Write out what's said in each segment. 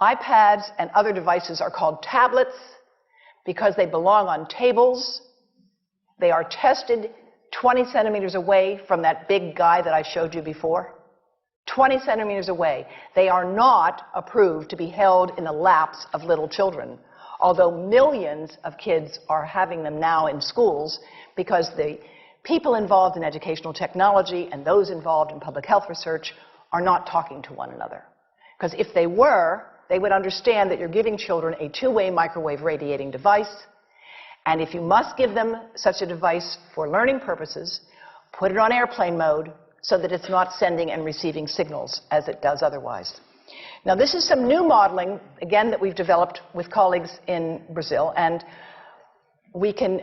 iPads and other devices are called tablets because they belong on tables. They are tested 20 centimeters away from that big guy that I showed you before. 20 centimeters away. They are not approved to be held in the laps of little children, although millions of kids are having them now in schools because the people involved in educational technology and those involved in public health research are not talking to one another. Because if they were, they would understand that you're giving children a two-way microwave radiating device, and if you must give them such a device for learning purposes, put it on airplane mode so that it's not sending and receiving signals as it does otherwise. Now, this is some new modeling, again, that we've developed with colleagues in Brazil, and we can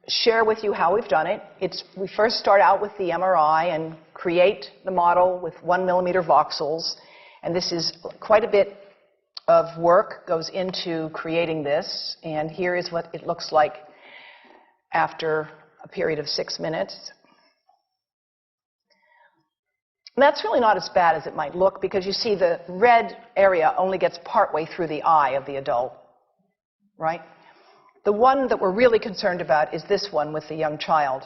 share with you how we've done it. We first start out with the MRI and create the model with 1 millimeter voxels, and this is quite a bit of work goes into creating this, and here is what it looks like after a period of 6 minutes. And that's really not as bad as it might look because you see the red area only gets partway through the eye of the adult, right? The one that we're really concerned about is this one with the young child.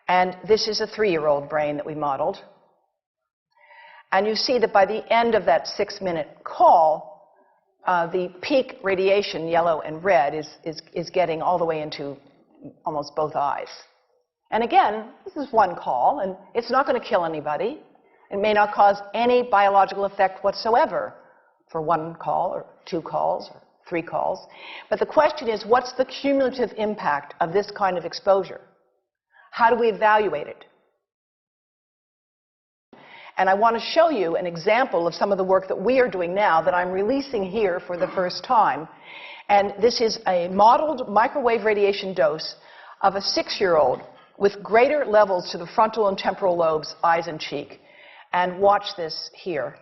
And this is a 3-year-old brain that we modeled. And you see that by the end of that 6-minute call, the peak radiation, yellow and red, is getting all the way into almost both eyes. And again, this is one call, and it's not going to kill anybody. It may not cause any biological effect whatsoever for 1 call or 2 calls or 3 calls. But the question is, what's the cumulative impact of this kind of exposure? How do we evaluate it? And I want to show you an example of some of the work that we are doing now that I'm releasing here for the first time. And this is a modeled microwave radiation dose of a 6-year-old with greater levels to the frontal and temporal lobes, eyes and cheek. And watch this here.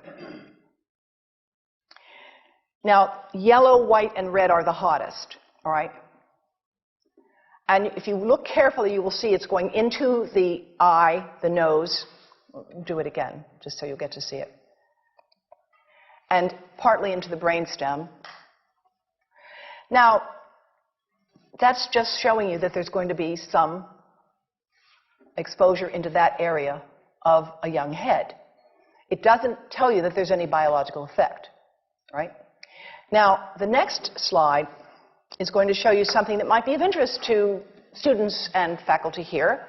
Now, yellow, white, and red are the hottest, all right? And if you look carefully, you will see it's going into the eye, the nose. Do it again, just so you'll get to see it. And partly into the brainstem. Now, that's just showing you that there's going to be some exposure into that area of a young head. It doesn't tell you that there's any biological effect, right? Now, the next slide is going to show you something that might be of interest to students and faculty here.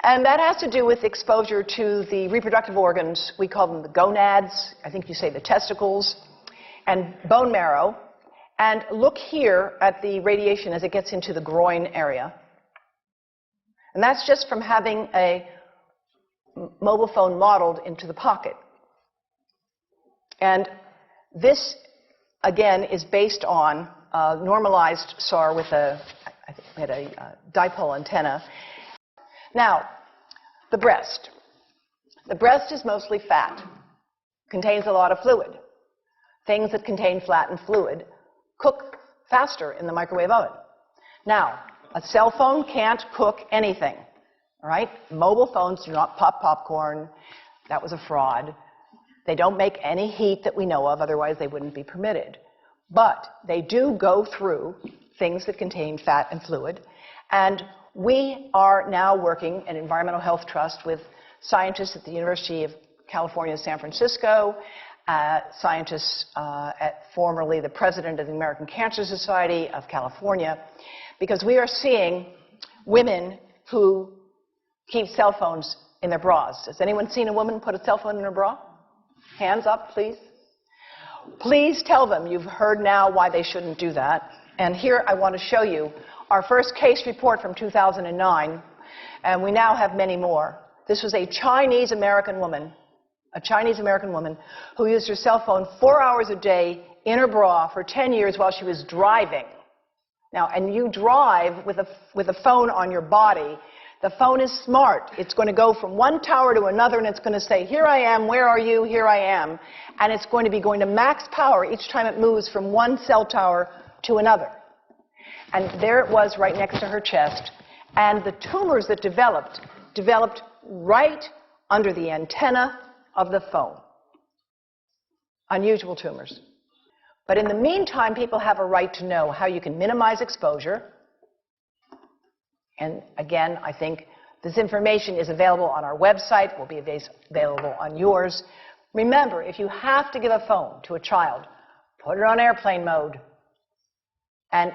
And that has to do with exposure to the reproductive organs. We call them the gonads. I think you say the testicles, and bone marrow. And look here at the radiation as it gets into the groin area. And that's just from having a mobile phone modeled into the pocket. And this, again, is based on a normalized SAR with I think we had a dipole antenna. Now, the breast. The breast is mostly fat, contains a lot of fluid. Things that contain fat and fluid cook faster in the microwave oven. Now, a cell phone can't cook anything, all right? Mobile phones do not pop popcorn. That was a fraud. They don't make any heat that we know of, otherwise they wouldn't be permitted. But they do go through things that contain fat and fluid. And we are now working at Environmental Health Trust with scientists at the University of California, San Francisco, scientists formerly the president of the American Cancer Society of California, because we are seeing women who keep cell phones in their bras. Has anyone seen a woman put a cell phone in her bra? Hands up, please. Please tell them you've heard now why they shouldn't do that. And here I want to show you our first case report from 2009, and we now have many more. This was a Chinese-American woman who used her cell phone 4 hours a day in her bra for 10 years while she was driving. Now, and you drive with a phone on your body. The phone is smart. It's going to go from one tower to another, and it's going to say, here I am, where are you, here I am. And it's going to be going to max power each time it moves from one cell tower to another. And there it was right next to her chest. And the tumors that developed right under the antenna of the phone. unusual tumors. But in the meantime, people have a right to know how you can minimize exposure. And again, I think this information is available on our website, will be available on yours. Remember, if you have to give a phone to a child, put it on airplane mode. And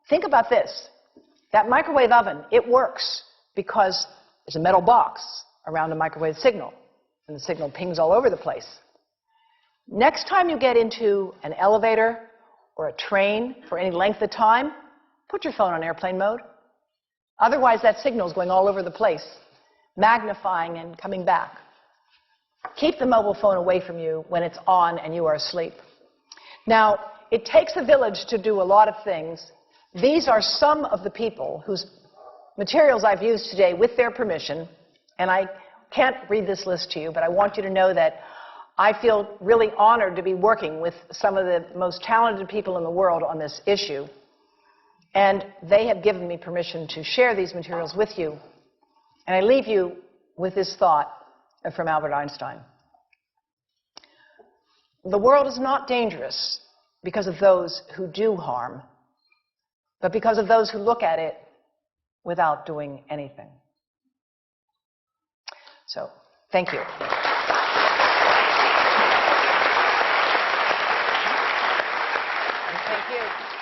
think about this. That microwave oven, it works because there's a metal box around the microwave signal, and the signal pings all over the place. Next time you get into an elevator or a train for any length of time, put your phone on airplane mode. Otherwise, that signal is going all over the place, magnifying and coming back. Keep the mobile phone away from you when it's on and you are asleep. Now, it takes a village to do a lot of things. These are some of the people whose materials I've used today with their permission, and I can't read this list to you, but I want you to know that I feel really honored to be working with some of the most talented people in the world on this issue. And they have given me permission to share these materials with you. And I leave you with this thought from Albert Einstein. The world is not dangerous because of those who do harm, but because of those who look at it without doing anything. So, thank you. Thank you.